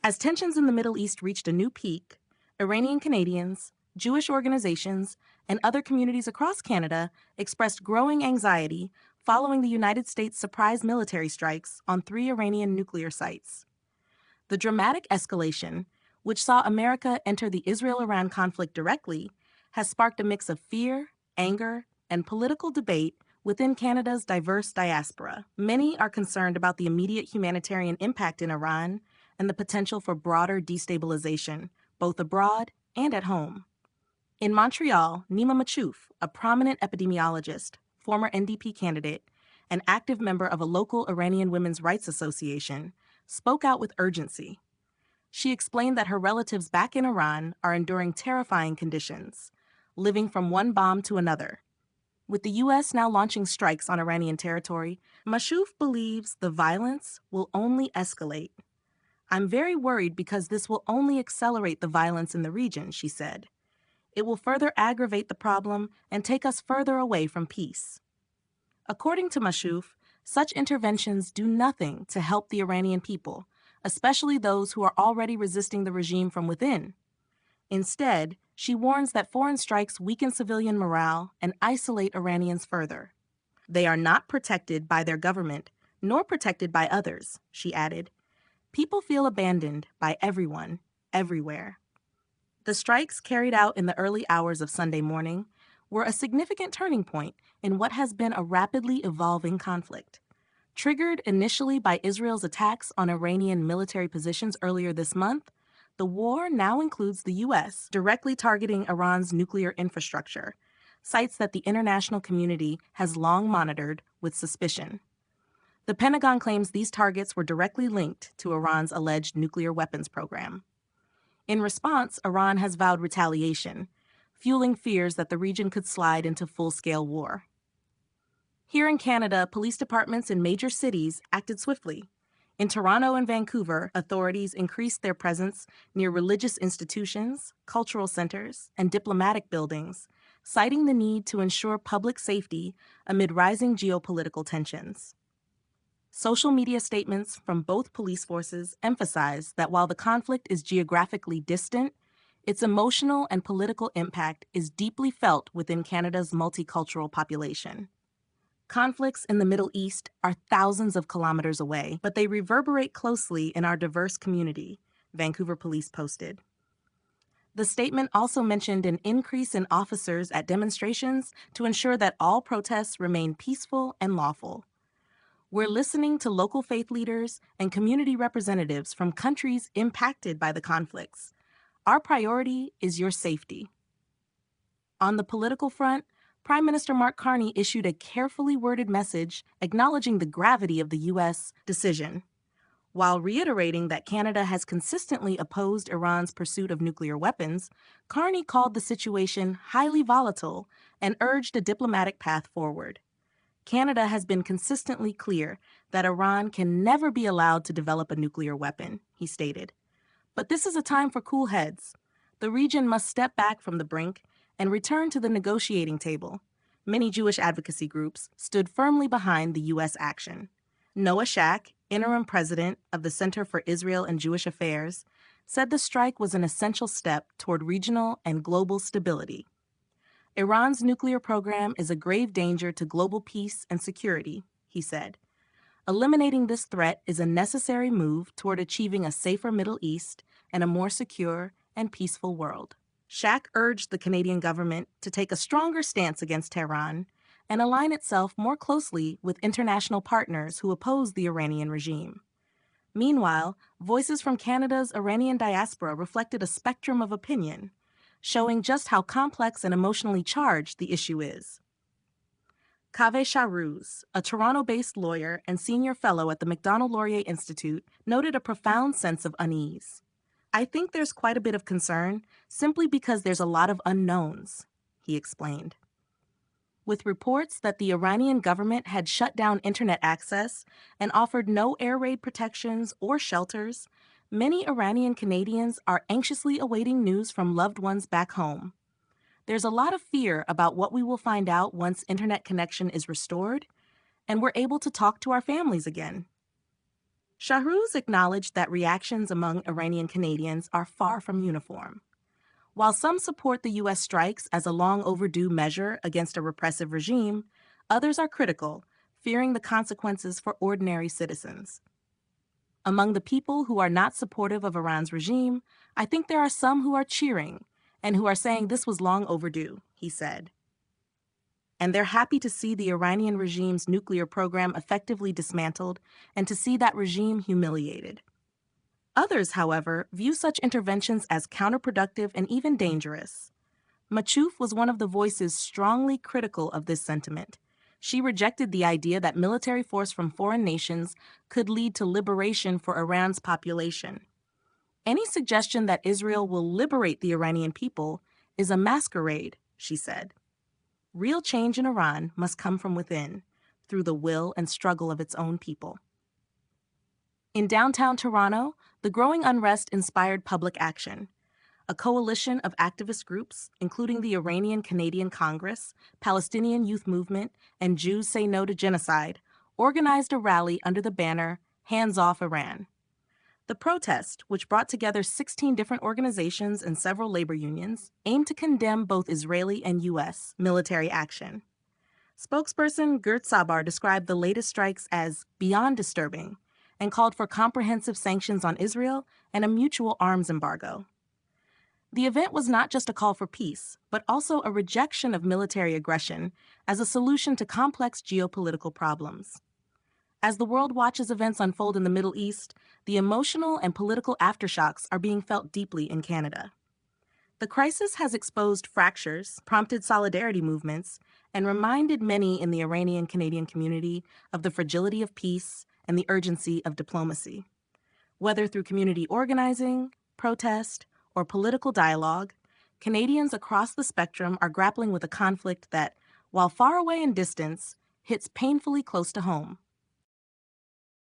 As tensions in the Middle East reached a new peak, Iranian Canadians, Jewish organizations, and other communities across Canada expressed growing anxiety following the United States' surprise military strikes on 3 Iranian nuclear sites. The dramatic escalation, which saw America enter the Israel-Iran conflict directly, has sparked a mix of fear, anger, and political debate within Canada's diverse diaspora. Many are concerned about the immediate humanitarian impact in Iran and the potential for broader destabilization, both abroad and at home. In Montreal, Nima Machouf, a prominent epidemiologist, former NDP candidate, and active member of a local Iranian women's rights association, spoke out with urgency. She explained that her relatives back in Iran are enduring terrifying conditions, living from one bomb to another. With the U.S. now launching strikes on Iranian territory, Machouf believes the violence will only escalate. "I'm very worried because this will only accelerate the violence in the region," she said. "It will further aggravate the problem and take us further away from peace." According to Machouf, such interventions do nothing to help the Iranian people, especially those who are already resisting the regime from within. Instead, she warns that foreign strikes weaken civilian morale and isolate Iranians further. "They are not protected by their government, nor protected by others," she added. "People feel abandoned by everyone, everywhere." The strikes carried out in the early hours of Sunday morning were a significant turning point in what has been a rapidly evolving conflict. Triggered initially by Israel's attacks on Iranian military positions earlier this month, the war now includes the U.S. directly targeting Iran's nuclear infrastructure, sites that the international community has long monitored with suspicion. The Pentagon claims these targets were directly linked to Iran's alleged nuclear weapons program. In response, Iran has vowed retaliation, fueling fears that the region could slide into full-scale war. Here in Canada, police departments in major cities acted swiftly. In Toronto and Vancouver, authorities increased their presence near religious institutions, cultural centers, and diplomatic buildings, citing the need to ensure public safety amid rising geopolitical tensions. Social media statements from both police forces emphasize that while the conflict is geographically distant, its emotional and political impact is deeply felt within Canada's multicultural population. Conflicts in the Middle East are thousands of kilometers away, but they reverberate closely in our diverse community, Vancouver Police posted. The statement also mentioned an increase in officers at demonstrations to ensure that all protests remain peaceful and lawful. "We're listening to local faith leaders and community representatives from countries impacted by the conflicts. Our priority is your safety." On the political front, Prime Minister Mark Carney issued a carefully worded message acknowledging the gravity of the U.S. decision. While reiterating that Canada has consistently opposed Iran's pursuit of nuclear weapons, Carney called the situation highly volatile and urged a diplomatic path forward. "Canada has been consistently clear that Iran can never be allowed to develop a nuclear weapon," he stated. "But this is a time for cool heads. The region must step back from the brink and return to the negotiating table." Many Jewish advocacy groups stood firmly behind the U.S. action. Noah Shack, interim president of the Center for Israel and Jewish Affairs, said the strike was an essential step toward regional and global stability. "Iran's nuclear program is a grave danger to global peace and security," he said. "Eliminating this threat is a necessary move toward achieving a safer Middle East and a more secure and peaceful world." Shack urged the Canadian government to take a stronger stance against Tehran and align itself more closely with international partners who oppose the Iranian regime. Meanwhile, voices from Canada's Iranian diaspora reflected a spectrum of opinion, showing just how complex and emotionally charged the issue is. Kaveh Shahrouz, a Toronto-based lawyer and senior fellow at the Macdonald-Laurier Institute, noted a profound sense of unease. "I think there's quite a bit of concern simply because there's a lot of unknowns," he explained. With reports that the Iranian government had shut down internet access and offered no air raid protections or shelters, many Iranian Canadians are anxiously awaiting news from loved ones back home. "There's a lot of fear about what we will find out once internet connection is restored and we're able to talk to our families again." Shahrouz acknowledged that reactions among Iranian Canadians are far from uniform. While some support the U.S. strikes as a long overdue measure against a repressive regime, others are critical, fearing the consequences for ordinary citizens. Among the people who are not supportive of Iran's regime, I think there are some who are cheering and who are saying this was long overdue, he said. And they're happy to see the Iranian regime's nuclear program effectively dismantled and to see that regime humiliated. Others, however, view such interventions as counterproductive and even dangerous. Machouf was one of the voices strongly critical of this sentiment. She rejected the idea that military force from foreign nations could lead to liberation for Iran's population. Any suggestion that Israel will liberate the Iranian people is a masquerade, she said. Real change in Iran must come from within, through the will and struggle of its own people. In downtown Toronto, the growing unrest inspired public action. A coalition of activist groups, including the Iranian Canadian Congress, Palestinian Youth Movement, and Jews Say No to Genocide, organized a rally under the banner Hands Off Iran. The protest, which brought together 16 different organizations and several labor unions, aimed to condemn both Israeli and U.S. military action. Spokesperson Gert Sabar described the latest strikes as beyond disturbing and called for comprehensive sanctions on Israel and a mutual arms embargo. The event was not just a call for peace, but also a rejection of military aggression as a solution to complex geopolitical problems. As the world watches events unfold in the Middle East, the emotional and political aftershocks are being felt deeply in Canada. The crisis has exposed fractures, prompted solidarity movements, and reminded many in the Iranian Canadian community of the fragility of peace and the urgency of diplomacy. Whether through community organizing, protest, or political dialogue, Canadians across the spectrum are grappling with a conflict that, while far away in distance, hits painfully close to home.